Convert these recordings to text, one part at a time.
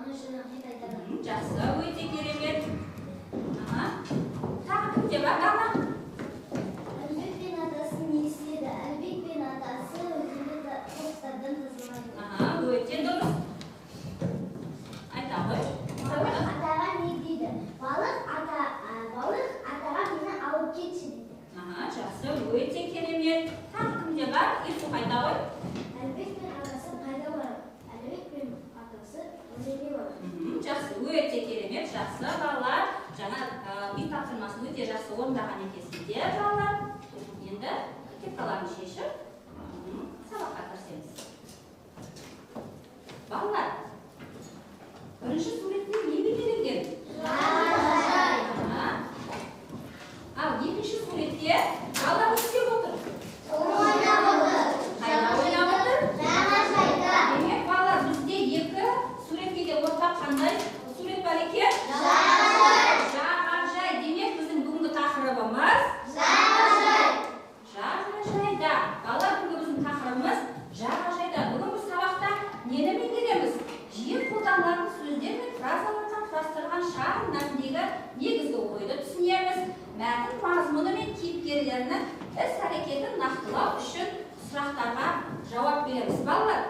Жақсы, өте керемет. Тағы кімде бар, Дана? Әлібек пен атасы не істеді? Әлібек пен атасы өзенді қоқыстардан тазалайды. Өте дұрыс. Айта ғой. Балық атаға не дейді? Балық атаға мені алып кетші дейді. Жақсы, өте керемет. Тағы кімде бар? Ерсу қайта ғой. Әлібек пен атасы қайда барады? Әлібек пен атасы өзенге барады. Жақсы, өте керемет. Жақсы, балалар. Жаңа үй тапсырмасын өте жақсы орындаған екенсіздер, балалар. Енді кепкаларын шешіп, сабаққа кірісеміз. Балалар, бірінші суретте не бейнеленген? Жағажай. Ал екінші суретте балалар не істеп отыр? Ойнап отыр. Қайда ойнап отыр? Жағажайда. Демек, балалар, бізде екі суретке де ортақ қандай сурет бар екен? Жағажай. Жағажай. Демек, біздің бүгінгі тақырыбымыз Жағажай. жағажайда. Балалар, бүгінгі біздің тақырыбымыз жағажайда. Бүгін біз сабақта нені меңгереміз? Жиі қолданылатын сөздер мен фразалардан құрастырылған шағын мәтіндегі негізгі ойды түсінеміз. Мәтін мазмұны мен кейіпкерлерінің іс-әрекетін нақтылау үшін сұрақтарға жауап береміз. Балалар,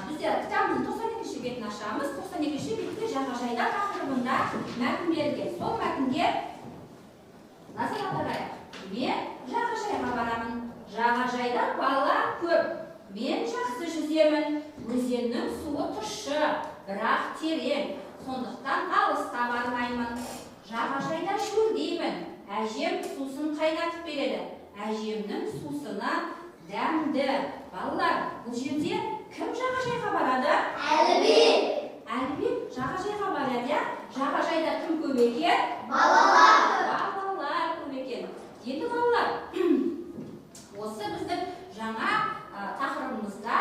біздер кітабымыздың 92-ші бетін ашамыз. 92-ші бетте жағажайда тақырыбында мәтін берілген. Сол мәтінге назар аударайық. Мен жағажайға барамын. Жағажайда бала көп. Мен жақсы жүземін. Өзеннің суы тұщы, бірақ терең. Сондықтан алысқа бармаймын. Жағажайда шөлдеймін. Әжем сусын қайнатып береді. Әжемнің сусыны дәмді. Балалар, бұл жерде кім жағажайға барады? Әлібек. Әлібек жағажайға барады. Жағажайда кім көп екен? Балалар. Балалар көп екен. Енді балалар, осы біздің жаңа тақырыбымызда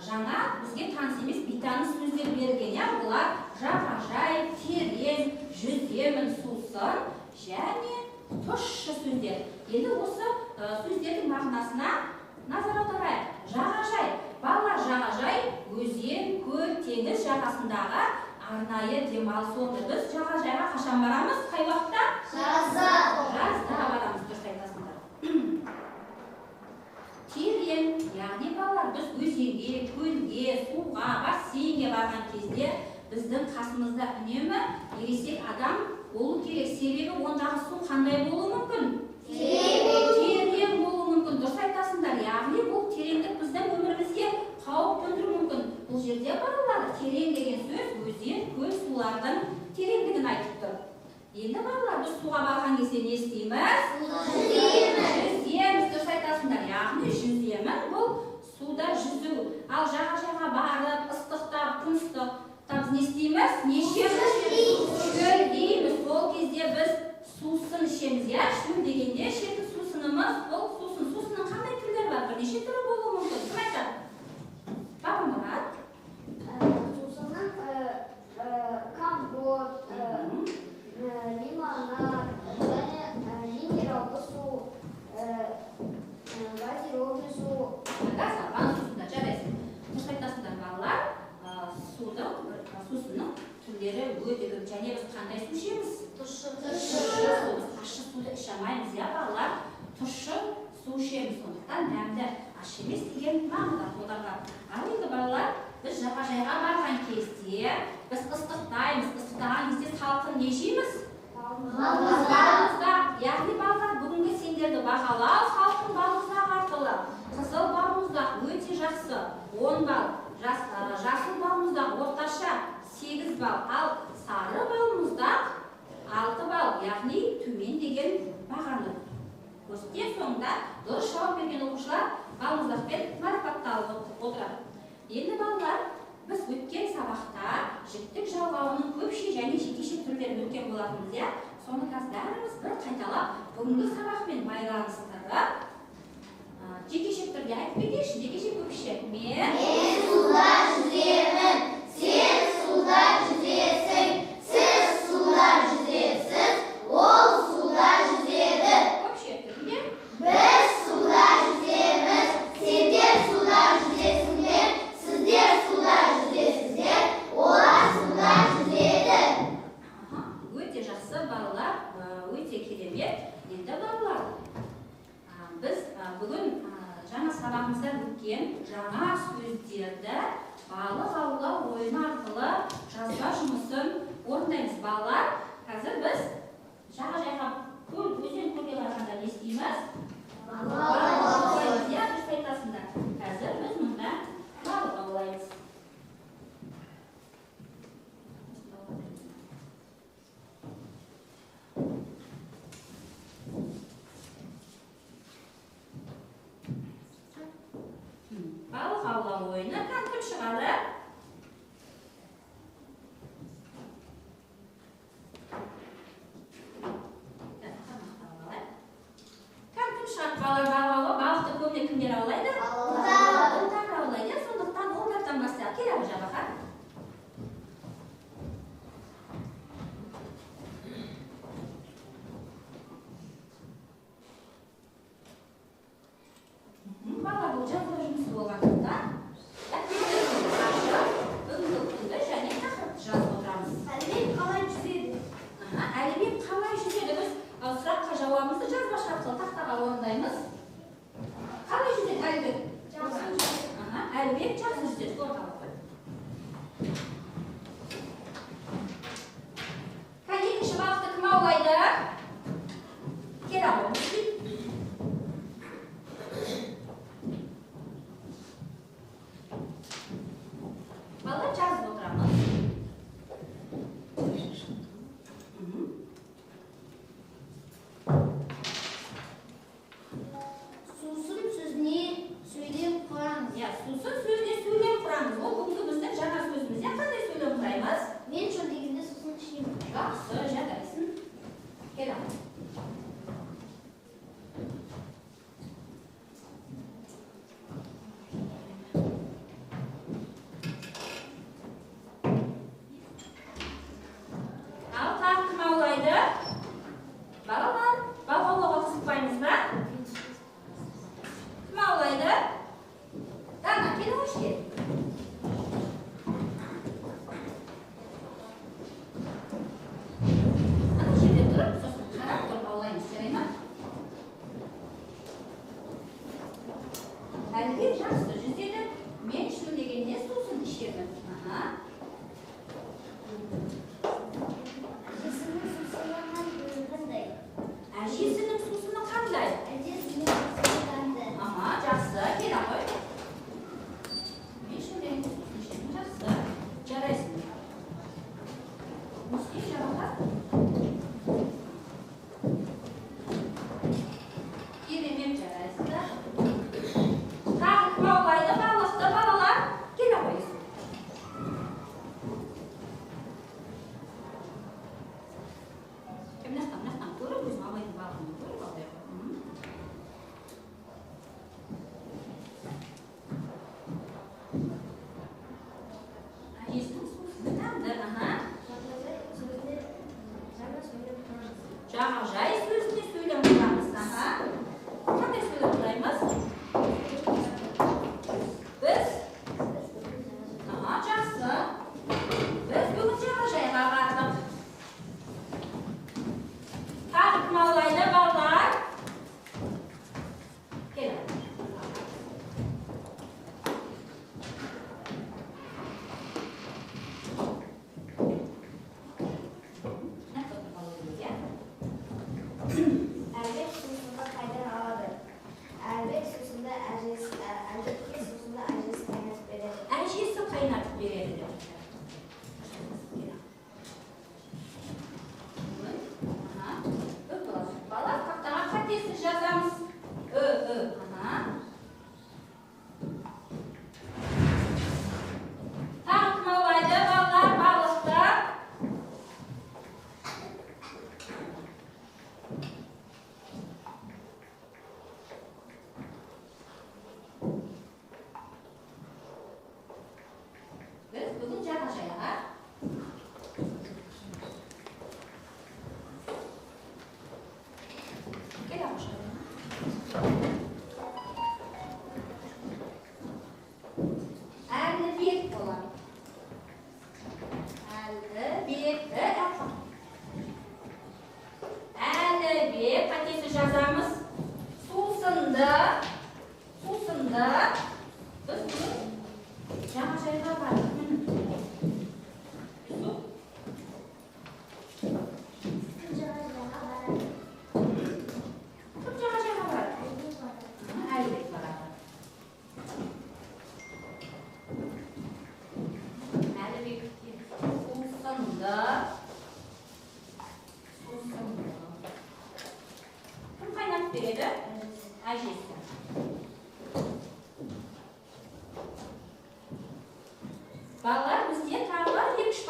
жаңа бізге таныс емес бейтаныс сөздер берілген. Бұлар жағажай, терең, жүземін, сусын және тұщы сөздер. Енді осы сөздердің мағынасына назар аударайық. Жағажай. Балалар, жағажай өзен, көл, теңіз жағасындағы арнайы демалыс орны. Біз жағажайға қашан барамыз? Қай уақытта? Жазда. Жазда барамыз, дұрыс айтасыңдар. Терең, яғни балалар, біз өзенге, көлге, суға, бассейнге барған кезде біздің қасымызда үнемі ересек адам болу керек. Себебі ондағы су қандай болуы мүмкін? Терең болуы мүмкін. Дұрыс айтасыңдар. Яғни бұл тереңдік біздің өмірімізге қауіп төндіруі мүмкін. Бұл жерде балалар, терең деген сөз өзен, көл, сулардың тереңдігін айтып тұр. Енді балалар, біз суға барған кезде не істейміз? Жүземіз, дұрыс айтасыңдар. Яғни жүземін, бұл суда жүзу. Ал жағажайға барып, ыстықтап, күн ыстықтап не істейміз? Шөлдейміз. Сол кезде біз сусын ішеміз. Шөл дегенде ішетін сусынымыз, бұл сусын. Сусынның қандай түрлері бар? Бірнеше түрі болуы мүмкін. Кім айтады? Бағымұрат. Сусынның компот, лимонад, және минералды су, газированный су. Газдалған сусында жарайсың. Дұрыс айтасыңдар балалар. Сусынның түрлері өте көп. Және біз қандай су ішеміз? Тұщы су. Ащы суды іше алмаймыз, балалар. Тұщы су ішеміз. Сондықтан дәмді, ащы емес деген мағына қолданған. Ал енді балалар, біз жағажайға барған кезде біз ыстықтаймыз. Ыстықтаған кезде салқын не жейміз? Балмұздақ. Яғни балалар, бүгінгі сендерді бағалау салқын балмұздақ арқылы. Қызыл балмұздақ өте жақсы 10 балл. Жасыл балмұздақ орташа 8 балл. Ал сары балмұздақ 6 балл. Яғни төмен деген бағаны. Көрсеткен соңында дұрыс жауап берген оқушылар балмұздақпен марапатталып отырады. Енді балалар, біз өткен сабақта жіптік жалғауының көпше және жекеше түрлерін өткен болатынбыз. Соны қазір бәріміз бір қайталап, бүгінгі сабақпен байланыстырып, жекеше түрде айтып кетейікші, жекеше көпше. Мен суда жүземін, сен суда жүзесің, сіз суда жүзесіз, ол суда жүзеді. Көпше түрде біз суда жүземіз, сендер суда жүзесіңдер, сіздер суда жүзесіздер, ол сабағымызда өткен жаңа сөздерді балық аулау ойыны арқылы жазба жұмысын орындаймыз. Балалар, қазір біз жағажайға өзен көлге барғанда не істейміз? Балық аулаймыз. Иә, дұрыс айтасыңдар. Қазір біз мұнда балық аулаймыз. Балық аулау ойыны кім шығады? Балықты көбіне кімдер аулайды? Ұлдар аулайды. Сондықтан ұлдардан бастап келеді жабаға. Бала бұл жазба жұмысы болғандықтан бүгінгі күнді және тақырыпты жазып отырамыз. Әлібек қалай жүзеді? Әлібек қалай жүзеді? Біз сұраққа жауабымызды жазбаша арқылы тақтаға орындаймыз. Қалай жүзеді Әлібек? Жақсы жүзеді. Әлібек жақсы жүзеді. Екінші балықты кім аулайды? Кел аулайды. Балалар жазып отырамыз. Сусын сөзіне сөйлем құраңыз. Сусын сөзіне сөйлем құраңыз. Ол бүгінгі біздің жаңа сөзімізде қандай сөйлем құраймыз? Мен шөлдегенде сусын ішемін. Жақсы, жадайсың. Кел ал. Ал тағы кім аулайды? Балалар, балық аулауға қызықпаймыз ба? Кім аулайды? Дана, кел hoş gel. Ана жерде тұрып, сосын қарап тұрып аулаймыз, жарай ма? Әлібек жақсы жүзеді. Мен шөлдегенде сусын ішемін. Әжесінің сусыны қандай? Әжесінің сусыны қандай? Әжесінің сусыны қандай? Жақсы, кел ғой. Мен шөлдегенде сусын ішемін, жақсы. Жарайсың. Мұстей жабаға. Керемет жарайсыздар. Тағы кім аулайды балықты балалар? Кел ғой.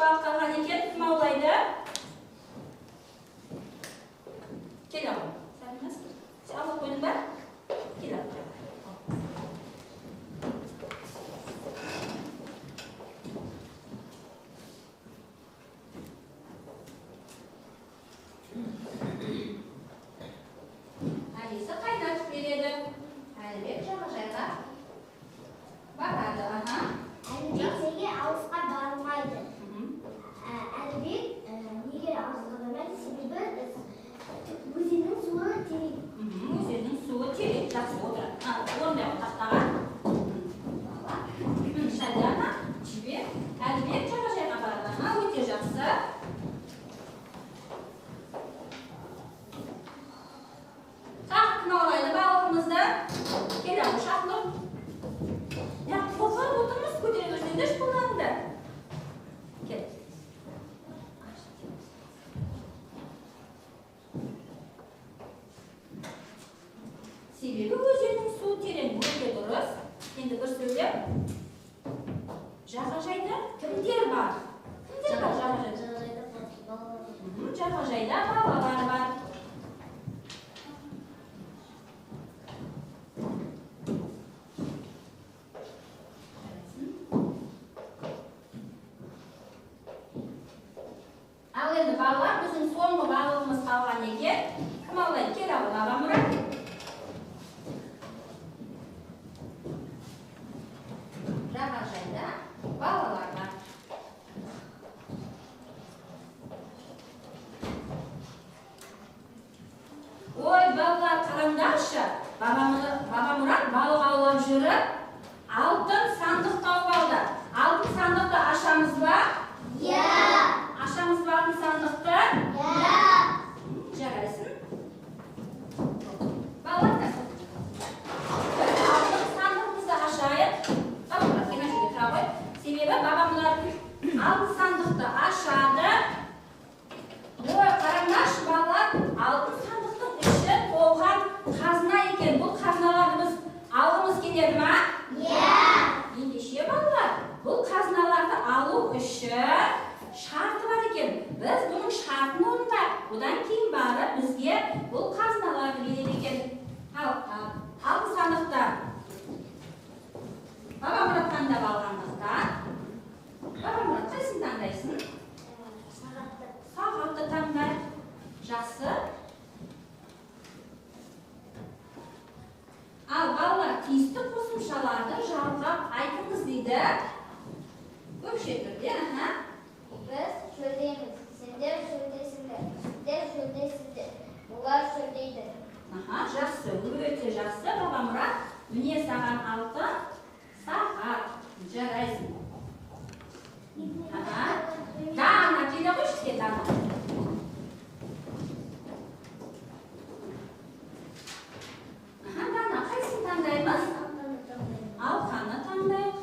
балық қалған екен. Кім аулайды? Кел ағам. Сен аулап қойдың ба? Кел ағам. Алиса қайнатып береді. Әлібек жағажайға барады. Әлібек неге алысқа бармайды? Әлібек неге алысқа бармайды? Себебі өзеннің суы терең. Өзеннің суы терең. Жақсы отырады. Орындай тақтаға. Шадиана, жібек, Әлібек жағажайға барады. Өте жақсы. Тағы кім аулайды балығымызды? Кел ағам, шақнұр. Қорқып отырмыз, көтере берсеңдерші қолдарыңды. Кел. Себебі өзеннің суы терең, өте дұрыс. Енді бір сөйлеп. Жағажайда кімдер бар? Кімдер бар жағажайда? Жағажайда балалар бар. Ал енді балалар, біздің соңғы балығымыз қалған екен. Кім аулайды? Кел ағам, Бабамұрат. Жағажайда балалар бар. Ой, балалар, қараңдаршы. Бабамұрат балық аулап жүріп, алтын сандық тауып алды. Алтын сандықты ашамыз ба? Ашамыз ба алтын сандықты? Жарайсың. Балалар, алтын сандығымызды ашайық. Бабамұрат, кеме жерге тұра қой. Себебі бабамұрат алтын сандықты ашады. Ой, қараңдаршы балалар, алтын сандықтың іші толған қазына екен. Бұл қазыналарды біз алғымыз келеді ма? Ендеше балалар, бұл қазыналарды алу үшін шарты бар екен. Біз бұның шартын орындайық. Одан кейін барып бізге бұл қазыналарды береді екен. Алтын сандықты Бабамұрат таңдап алғандықтан. Бабамұрат, қайсысын таңдайсың? Сағатты таңдай. Жақсы. Ал балалар, тиісті қосымшаларды жалғап айтыңыз дейді. Көпше түрде, Біз шөлдейміз. Сендер шөлдейсіңдер. Сіздер шөлдейсіңдер. Олар шөлдейді. Жақсы, өте жақсы. Бабамұрат, міне саған алтын сағат. Жарайсың. Дана, келе қойшы сізге Дана. Дана, қайсысын таңдаймыз? Алқаны таңдайық.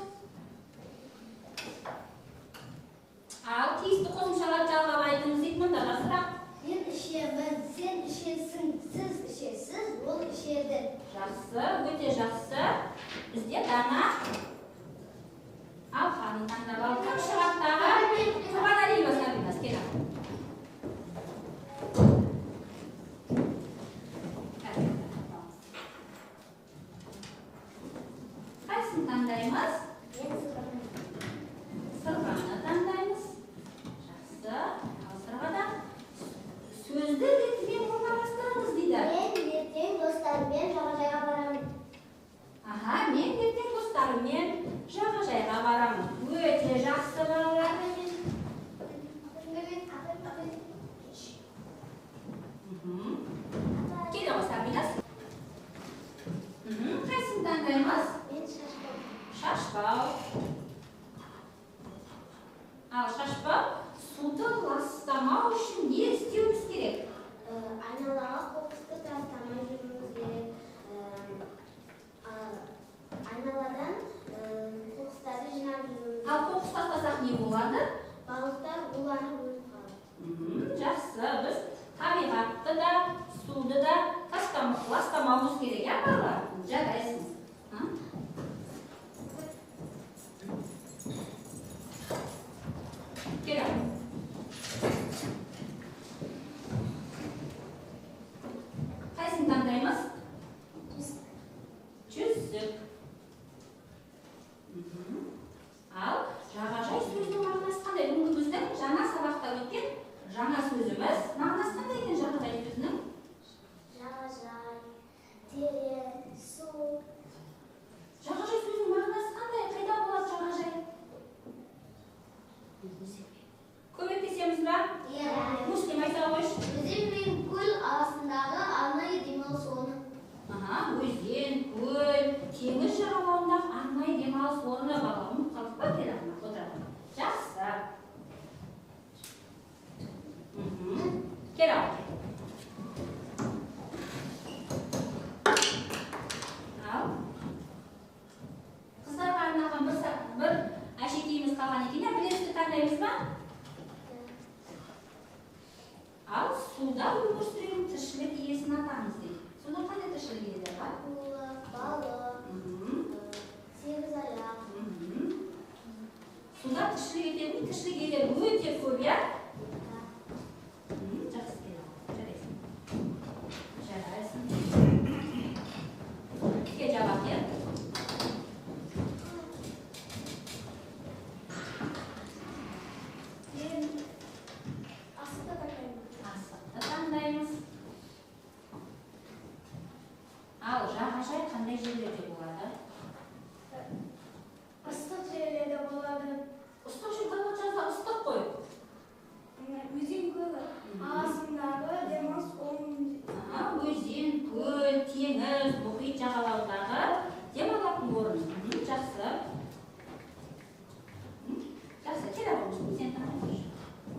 Ал тиісті қосымшаларды жалғап айтыңыз дейді мұнда сұрақ. Мен ішемін, сен ішесің, сіз ішесіз, ол ішеді. Жақсы, өте жақсы. Бізде Дана алқаны таңдап алды. Шағаттағы Туған Алиева Сабинас, кел. Қайсысын таңдаймыз? Мен сырғаны. Сырғаны таңдаймыз. Жақсы. Ал сырғада сөзді ретімен орналастырыңыз дейді. Мен ертең достарыммен жағажайға барамын. Мен ертең достарыммен жағажайға барамын. Өте жақсы балалар. Кел ғой Сабинас. Қайсысын таңдаймыз? Мен шашпау. Шашпау. Ал шашпау, суды ластамау үшін не істеуіміз керек? Айналаға қоқысты тастамай жүруіміз керек. Айналадан қоқыстарды жинап жүруіміз. Ал қоқыс тастасақ не болады? Балықтар уланып өліп қалады. Жақсы, біз табиғатты да, суды да ластамауымыз керек, балалар? Жарайсың. Кел. бөлісік. Ал жағажай сөзінің мағынасы қандай? Бүгінгі біздің жаңа сабақта өткен жаңа сөзіміз мағынасы қандай екен жағажай сөзінің? Жағажай, терең, су. Жағажай сөзінің мағынасы қандай? Қайда болады жағажай? Көмектесеміз ба? Иә. Муслим айта қойшы. Өзен мен көл арасындағы арнайы демалыс орны. Өзен, көл, теңіз жағалауындағы арнайы демалыс орны бала. Ұмытып қалдық па келе отырады. Жақсы. Кел ал. Ал. Қыздарға арналған бір әшекейіміз қалған екен. Білесізді таңдаймыз ба? Ал суда өмір сүрген тіршілік иесін атаңыз дейді. Суда қандай тіршілік иелері бар? Акула, балық, сегізаяқ. Суда тіршілік ететін тіршілік иелері өте көп, иә? Жақсы келді. Жарайсың. Кел жауап бер. Асықты таңдаймыз. Ал жағажай қандай жерлерде болады? Ыстық жерлерде болады. Ыстық жерде жазда ыстық қой. Өзен көлі арасындағы демалыс орны. Өзен, көл, теңіз, мұхит жағалауындағы демалатын орын. Жақсы. Жақсы, кел алыңыз, сен таңдайсың.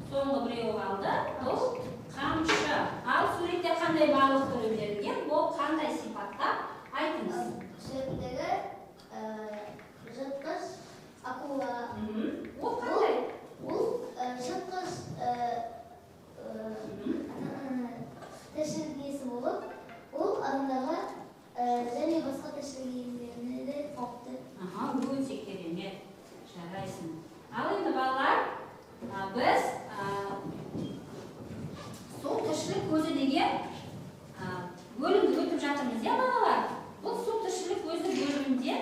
Соңғы біреу қалды. Бұл қамшы. Ал суретте қандай балық түрі берілген? Ол қандай сипатта? Айтыңыз. Суретіндегі жыртқыш акула. Ол қандай? Ол жыртқыш тіршілік иесі болып, ол адамдарға және басқа тіршілік иелеріне де қауіпті. Өте керемет. Жарайсың. Ал енді балалар, біз су тіршілік көзі деген бөлімді өтіп жатырмыз, иә балалар? Бұл су тіршілік көзі бөлімінде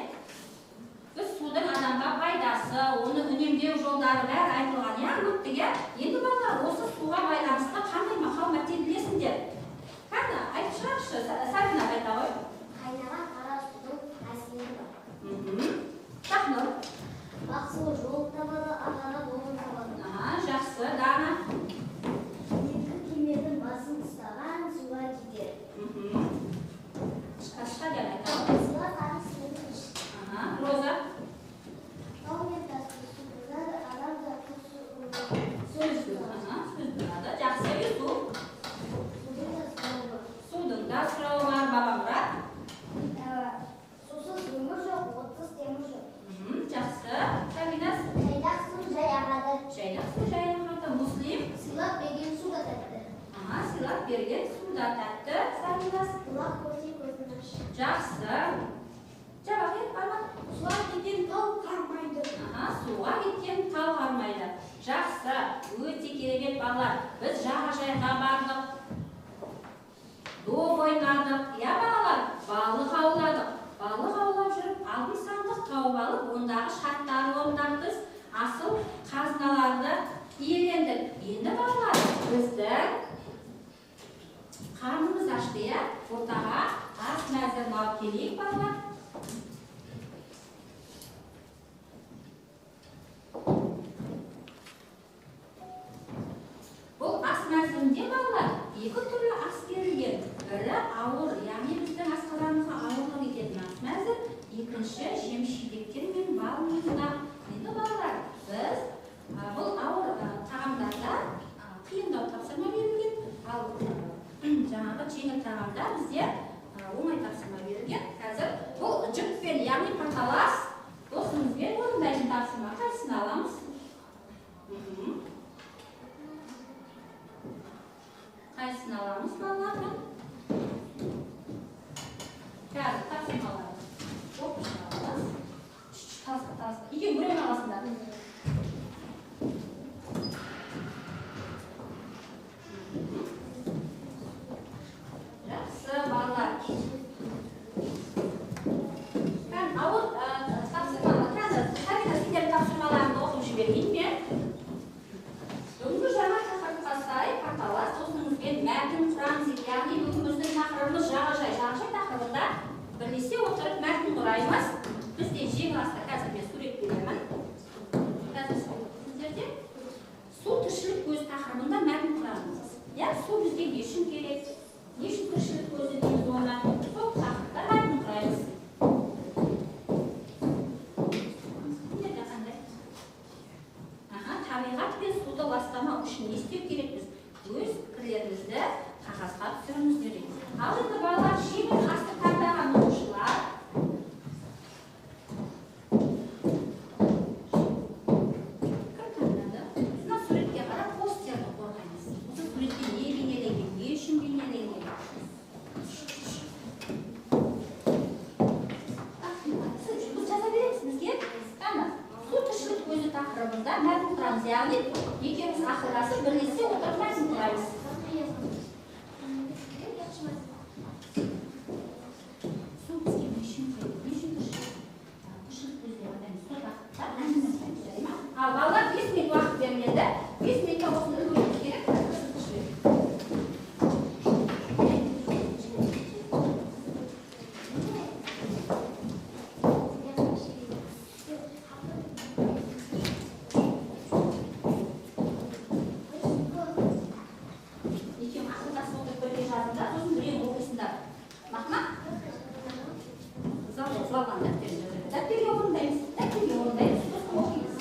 біз судың адамға пайдасы, оны үнемдеу жолдары бәрі айтылған, иә, өттік, иә? Енді балалар, осы суға байланысты қандай мақал-мәтел білесіңдер? Қана, айтып шығаршы, Сабина айта ғой. Қайнаған қара судың әсері бар. Тақнұр. Ақ су жол табады, ағарып орын табады. Жақсы, Дана. Екі кемердің басын ұстаған суға кетер. Шыққа деп айта ғой. Суға қарсы суды іш. Роза. Тау мен тасты су бұзады, адам заты Сөз болады. Жақсы, Юсуф. Судың да сұрауы бар, Бабамұрат. Сусыз өмір жоқ, отсыз темір жоқ. Жақсы. Сабинас. Жайдақ су жай ағады. Жайдақ су жай ағады. Муслим. Сыйлап берген су да тәтті. Сыйлап берген су да тәтті. Сабинас. Бұлақ көрсе көзін аш. Жақсы. Жауап ет, бала. Суға кеткен тау қармайды. Суға кеткен тау қармайды. Жақсы. Өте керемет балалар. Біз жағажайға бардық. Доп ойнадық. Иә балалар? Балық ауладық. Балық аулап жүріп, алтын сандық тауып алып, ондағы шарттары орындап біз асыл қазыналарды иелендік. Енді балалар, біздің қарнымыз ашты, иә? Ортаға ас мәзірін алып келейік, балалар. Бұл ас мәзірінде, балалар, екі түрлі ас берілген. Бірі ауыр, яғни біздің асқазанымызға ауырлық ететін ас мәзір, екінші жеміс-жидектер мен бал мүйізді. Енді балалар, біз бұл ауыр тағамдарда қиындау тапсырма берілген, ал жаңағы жеңіл тағамда бізде оңай тапсырма берілген. Қазір бұл жүкпен, яғни паталас досымызбен орындайтын тапсырма. Қайсысын аламыз? Қайсысын аламыз, балалар? Қазір тапсырмалар оқып шығады. иә су бізге не үшін керек, не үшін тіршілік көзі дейміз оны, сол тақырыптар мәтін құраймыз. Табиғат пен суды ластамау үшін не істеу керекпіз? Өз пікірлеріңізді қағазға түсіріңіздер дейді. Ал енді балалар шемен асты таңдаған оқушылар кім таңдады? Мына суретке қарап постерді қорғаймыз. Осы суретте не бейнеленген, не үшін бейнеленген? Біз жаза береміз бізге. Су тіршілік көзі тақырыбында мәтін құрамыз, яғни екеуміз ақылдасып бірлесе отырып мәтін құраймыз. Су бізге не үшін керек, не үшін тіршілік көзі деп атаймыз. Сол тақырыпта әңгімелесеміз, жарай ма? Ал балалар 5 минут уақыт беріледі. 5 минутта осыны үлгеруіміз керек. Дәптерге орындаймыз, сосын оқимыз.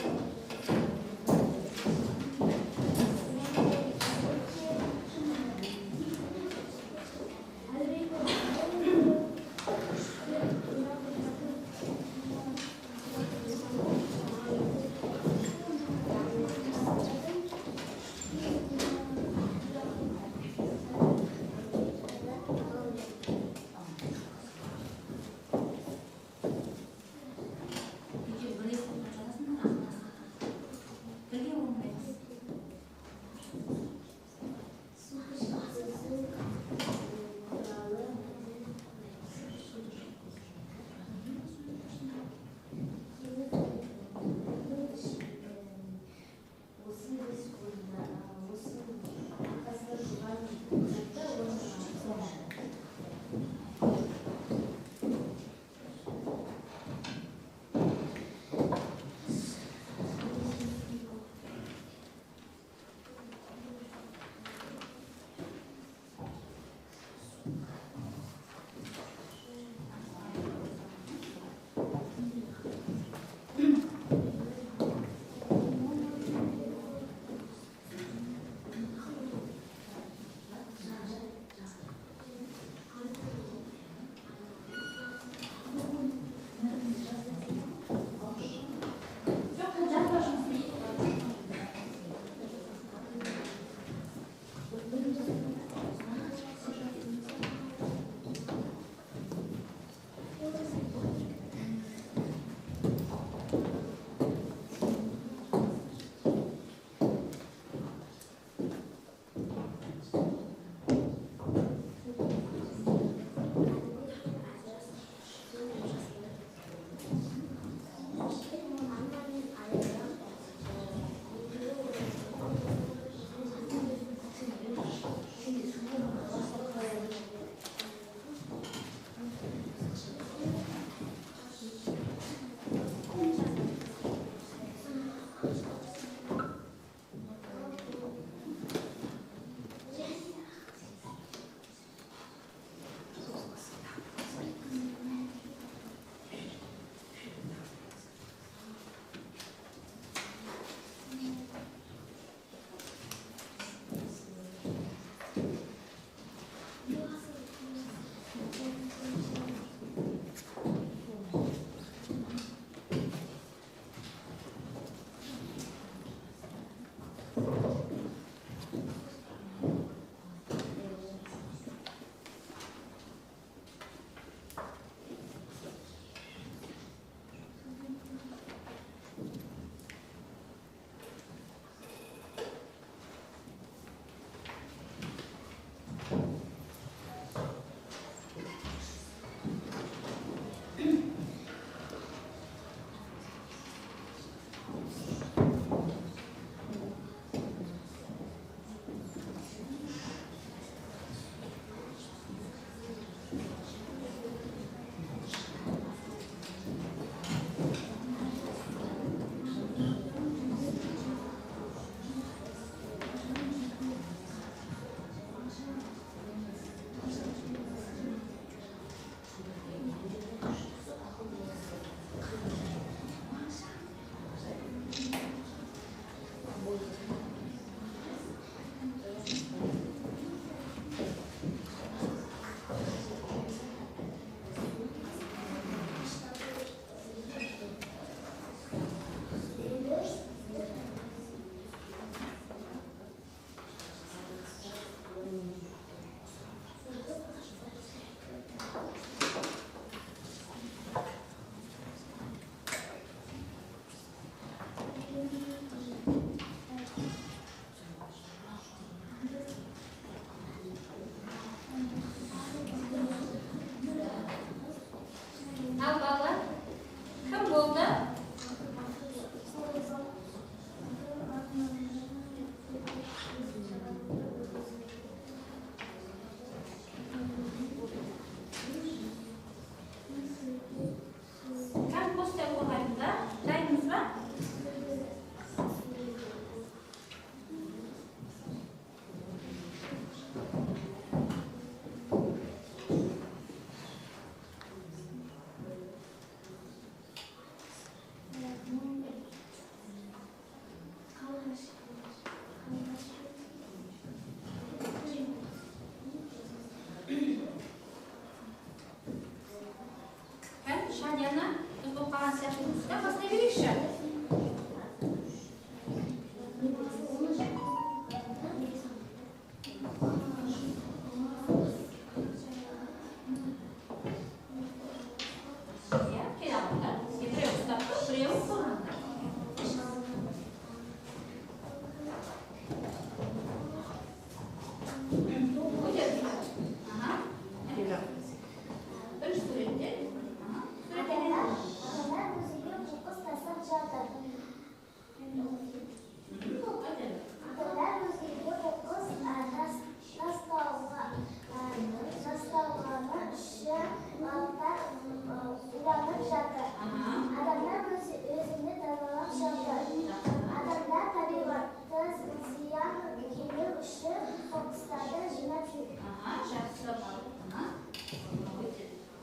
болып қалған сияқты үстіне бастай берейікші.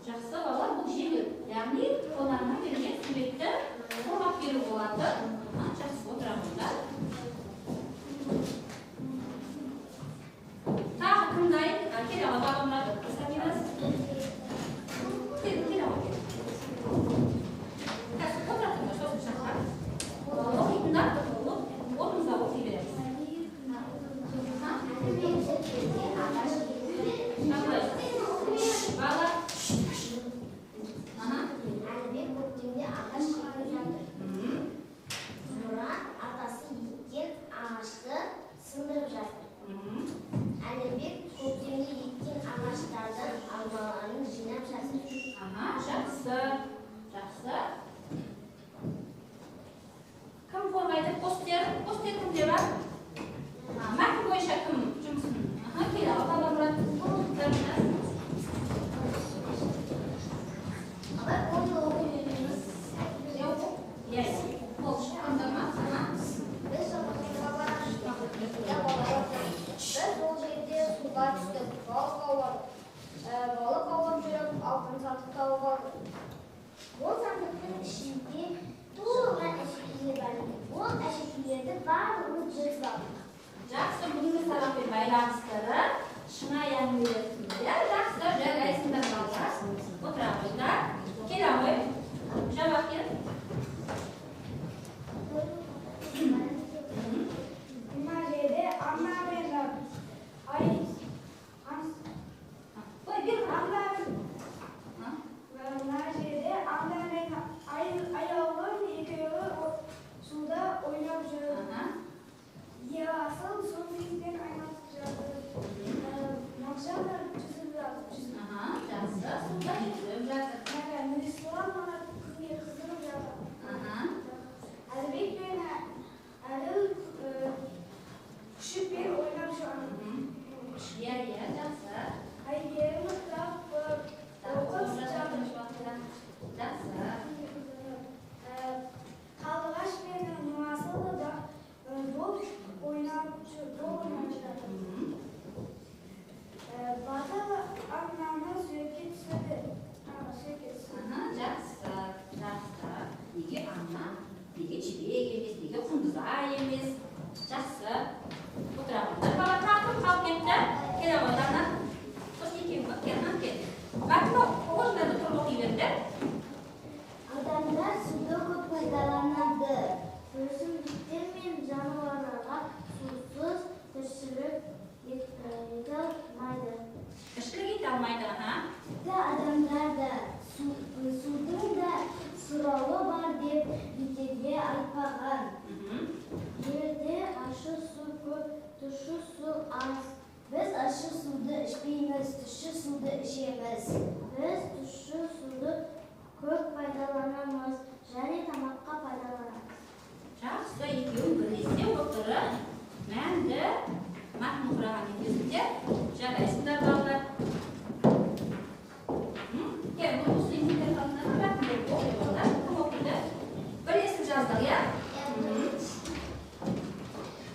Жақсы бала, бұл жеңіл. Яғни, қолдарына берген суретті қорғап беру болады. Жақсы отырамыздар. Тағы кім дайын? Келе аға бағымлады. Сәбиназ. Келе аға. Қазір отыратыңдар, сосын шақырар. Оқитындар, орнымызда оқи береміз. Бала. Әлібек көктемде ағаш қырып жатыр. Мұрат атасы еккен ағашты сындырып жатыр. Әлібек көктемде еккен ағаштардан алмаларын жинап жатыр. Жақсы. Жақсы. Кім қорғайды? Постер. Постер кімде бар? Мәтін бойынша кім жұмысын? Келе аға Мұрат. Балық аулап жүріп, алтын сатып тауып алды. Ол сандықтың ішінде толған әшекейлер бар еді. Ол әшекейлерді барлығын жүзіп алды. Жақсы, бүгінгі сабақпен байланыстыры шынайы әңгімелесіңдер. Жақсы, жарайсыңдар балалар. Отырамыздар. Келе ғой. Жабақ кел. Мына жерде ана мен ай мына жерде ана мен аяулым екеуі суда ойнап жүр. Асыл сумен айналысып жатыр. Мағжан да жүзіп жатыр. Жақсы, суда жүзіп жатыр. Нұрислам мана күнге қызығып жатыр. Әлібек пен Әліл күшікпен ойнап жүр. Иә, жақсы. Әйгерім ұстап оқып жатыр. Жақсы. Қарлығаш пен Нұрасыл да доп ойнап жатыр. Батыр ананы суретке түсірді. Жақсы. Неге ана? Неге жібек емес? Неге құндызай емес? Жақсы. Отырамыздар. Бала тақым қалып кетті. Келе қойдана. Сосын екеуі кел. Батыр оқушыларды тұрып оқи берді. Адамдар суды көп пайдаланады. Өсімдіктер мен жануарларға сусыз тіршілік ете алмайды. Тіршілік ете алмайды. Адамдар да судың да сұрауы бар деп бекерге айтпаған. Жерде ащы су көп, тұщы су аз. Біз ащы суды ішпейміз, тұщы суды ішеміз. Біз тұщы суды көп пайдаланамыз, және тамаққа пайдаланамыз. Жақсы, екеуін бірлесе отырып, мәнді мәтін құраған екеуіңдер жарайсыңдар балалар. Бұл студенттер қалыңдар, мәтіндерді оқи балалар. Кім оқиды? Бірлесіп жаздық, иә?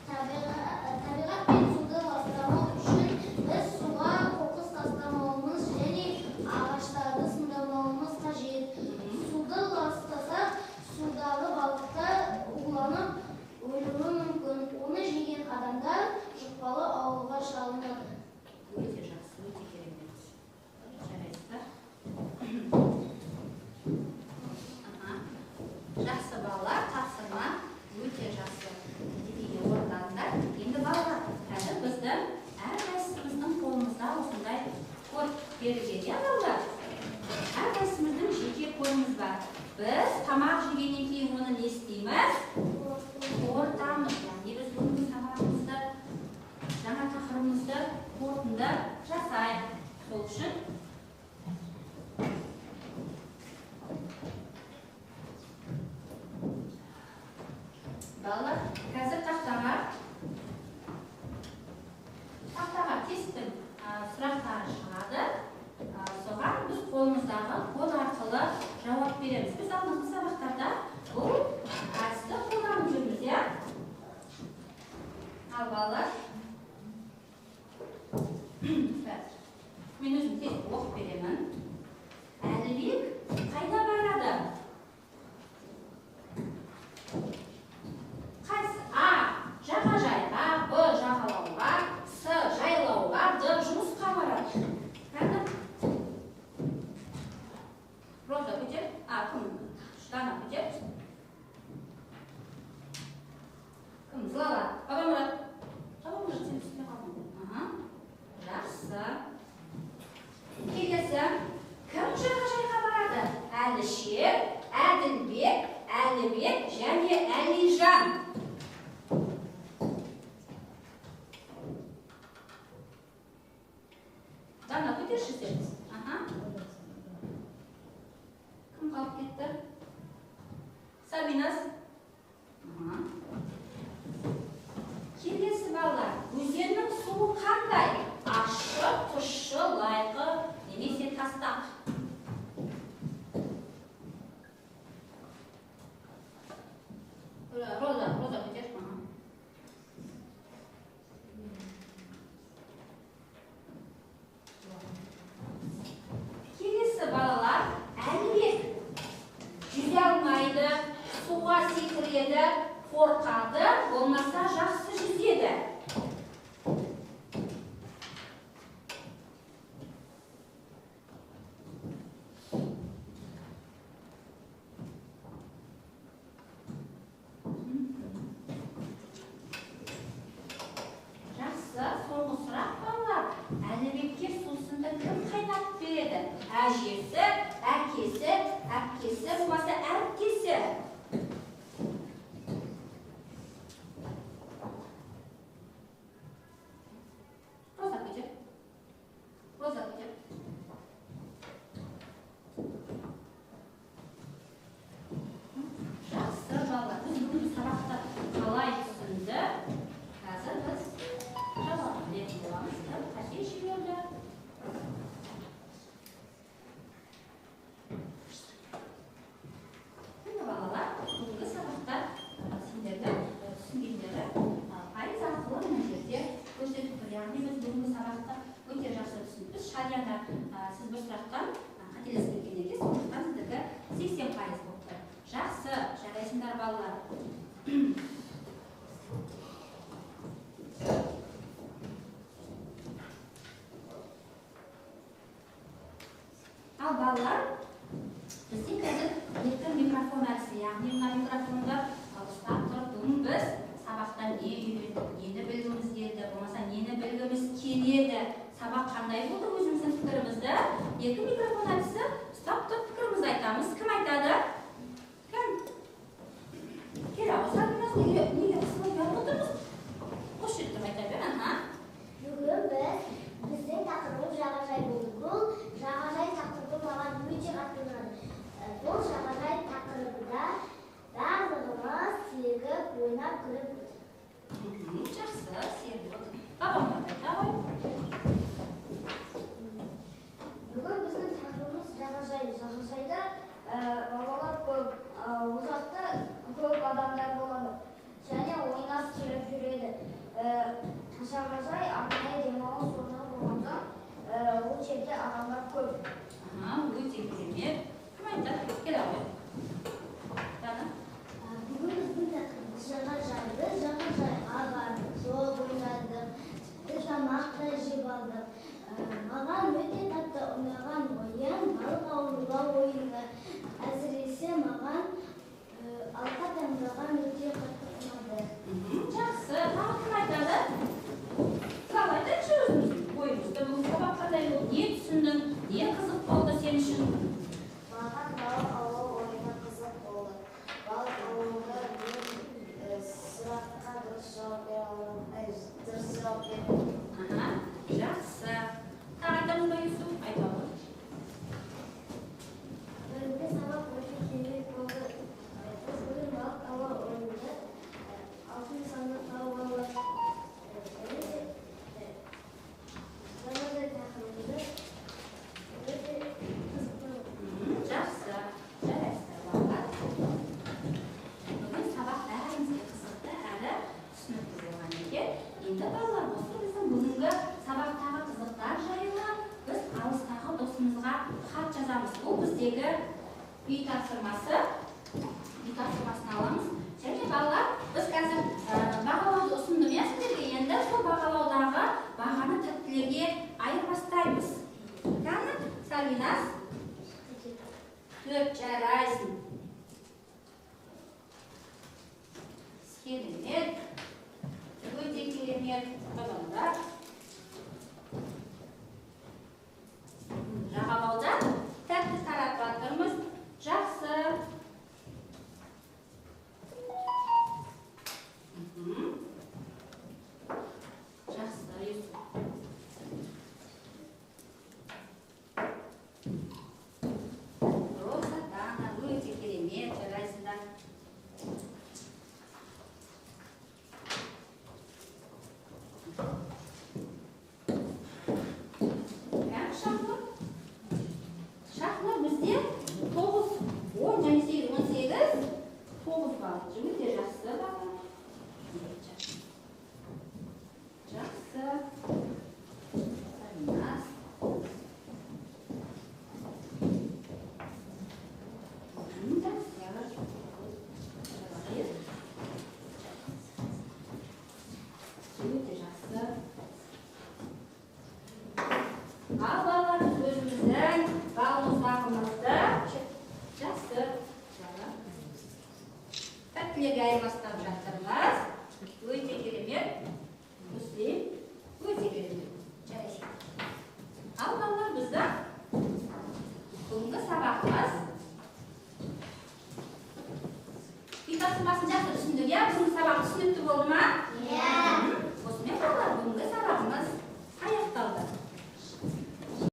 Табиғат пен суды ластамау үшін біз суға қоқыс тастамауымыз және ағаштарды сындырмауымыз қажет. Суды тамақ жегеннен кейін оны не істейміз? Қорытамыз. Яғни біз бүгінгі сабағымызды, жаңа тақырыбымызды қорытынды жасайық. Сол үшін балалар, қазір тақтаға тесттің сұрақтары шығады. Соған біз қолымыздағы код арқылы жауап береміз. Біз алдыңғы сабақтарда бұл әдісті қолданып жүрміз, иә? Ал балалар, мен өзім тез оқып беремін. Әлібек қайда барады? Қайсы? А. Жағажайға, Б. Жағалауға, С. Жайлауға, Д. Жұмысқа барады. Кәді? Роза көтер? Кім? Дана көтер? Кім? Злала? Бабамұрат? Бабамұрат, сен үстіне қалдың. Жақсы. Келесі. Кім жағажайға барады? Әлішер, Әділбек, Әлібек және Әлижан. Дана, көтерші сен. Кім қалып кетті? Сабинас. Келесі балалар. Өзеннің суы қандай? Ащы, тұщы, лайқы немесе тастақ. Роза көтер. Келесі балалар. Әлібек жүзе алмайды, суға секіреді, қорқады, болмаса жақсы жүзеді. Соңғы сұрақ балалар. Әлібекке сусынды кім қайнатып береді? Әжесі, әкесі, әпкесі, болмаса әріптесі. Роза көтер. Жақсы балалар. Біз бүгінгі сабақта қалай түсінді? Қазір біз қате жіберді. Балалар, бүгінгі сабақта сендерді түсінгендері пайыз арқылы мына жерде көрсетіп тұр. Яғни біз бүгінгі сабақта өте жақсы түсіндік. Шарияда сіз бір сұрақтан қателесіп кеткен екен, сондықтан сіздерге 80% болып тұр. Жақсы, жарайсыңдар балалар. Ал балалар, бізде қазір екі микрофон әрсі, яғни мына микрофонды ұстап тұрып, бүгін біз сабақта не үйрендік, нені білгіміз келді, болмаса нені білгіміз келеді, сабақ қандай болды, өзіміздің пікірімізді екі микрофон әрсі ұстап тұрып пікірімізді айтамыз. Кім айтады? Кім? Кел, ауыздарыңыз неге қысылып беріп отырмыз? Қош жетіп айта бер, Бүгін біздің тақырыбымыз жағажай болды. Бұл жағажай тақырыбы маған өте қатты ұнады. Бұл жағажай тақырыбында барлығымыз сергіп, ойнап күліп отырмыз. Жақсы, сергіп отыр. Бабамға айта ғой. Бүгін біздің тақырыбымыз жағажай. Жағажайда балалар көп, ұзақта көп адамдар болады. Және ойнап келіп жүреді. Жағажай арнайы демалыс орны болғанда, ол жерде адамдар көп. Өте керемет. Кім айтады? Кел ауыр. Дана? Бүгін біздің тақырыбымыз жағажай. Біз жағажайға бардық, жол ойнадық, тіпті тамақ та жеп алдық. Маған өте қатты ұнаған ойын балық аулау ойыны. Әсіресе маған алқа таңдаған өте қатты ұнады. Жақсы. Тағы кім айтады? Сал айтайықшы өзіміздің ойымызды. Бүгін сабақ қандай болды? Не түсіндің? Не қызық болды сен үшін? Маған балық аулау ойыны Ал балалар, біз өзіміздің балмұздағымызды жақсы тәттілерге айырбастап жатырмыз. Өте керемет. Мүслим, өте керемет. Жарайсың. Ал балалар, біздің бүгінгі сабағымыз үй тапсырмасын жақсы түсіндік, иә? Бүгінгі сабақ түсінікті болды ма? Иә. Осымен балалар,